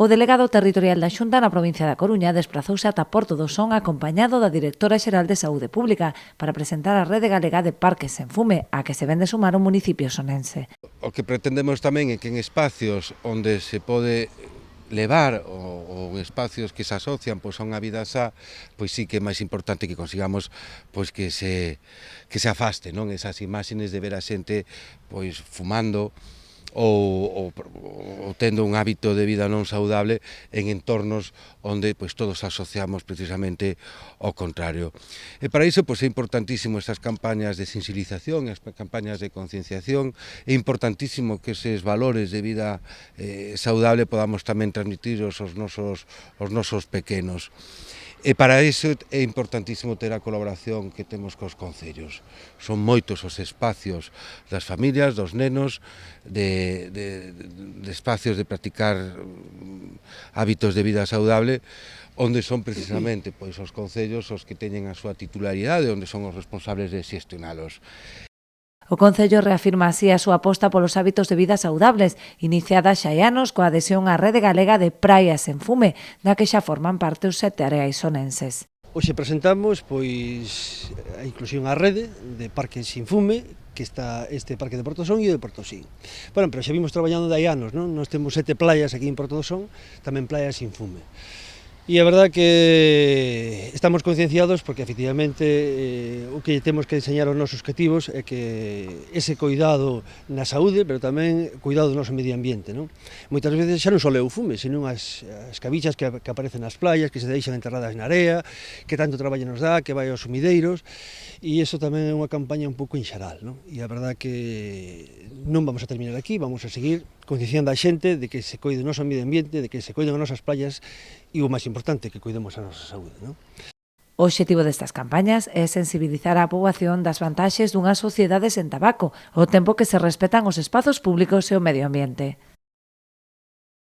O delegado territorial da Xunta na provincia da Coruña desprazouse ata Porto do Son acompañado da directora xeral de Saúde Pública para presentar a Rede Galega de Parques sen fume, a que se ven de sumar o municipio sonense. O que pretendemos tamén é que en espacios onde se pode levar ou espacios que se asocian a unha vida xa, pois sí que é máis importante que consigamos que se afaste, non, esas imaxes de ver a xente pois fumando ou tendo un hábito de vida non saudable en entornos onde todos asociamos precisamente ao contrario. E para iso é importantísimo estas campañas de sensibilización, as campañas de concienciación, é importantísimo que eses valores de vida saudable podamos tamén transmitiros aos nosos pequenos. E para iso é importantísimo ter a colaboración que temos cos concellos. Son moitos os espacios das familias, dos nenos, de espacios de practicar hábitos de vida saudable, onde son precisamente os concellos os que teñen a súa titularidade, onde son os responsables de xestionalos. O Concello reafirma así a súa aposta polos hábitos de vida saudables, iniciada xa hai anos coa adhesión á Rede Galega de Praias sen fume, da que xa forman parte os 7 areais sonenses. Hoxe presentamos a inclusión á rede de parques sin fume, que está este parque de Porto do Son e o de Porto Sin. Bueno, pero xa vimos traballando de hai anos, non? Nós temos 7 playas aquí en Porto do Son, tamén playas sin fume. E a verdad que estamos concienciados porque efectivamente o que temos que enseñar aos nosos cativos é que ese cuidado na saúde, pero tamén cuidado do noso medio ambiente, non? Moitas veces xa non só é o fume, senón as cabichas que aparecen nas playas, que se deixan enterradas na area, que tanto traballo nos dá, que vai aos sumideiros, e iso tamén é unha campaña un pouco en xeral, non? E a verdad que non vamos a terminar aquí, vamos a seguir concienciando a xente de que se coide o noso medio ambiente, de que se coiden as nosas playas e o máis importante, que cuidemos a nosa saúde, non? O obxectivo destas campañas é sensibilizar a poboación das vantaxes dunha sociedade sen tabaco, ao tempo que se respetan os espazos públicos e o medio ambiente.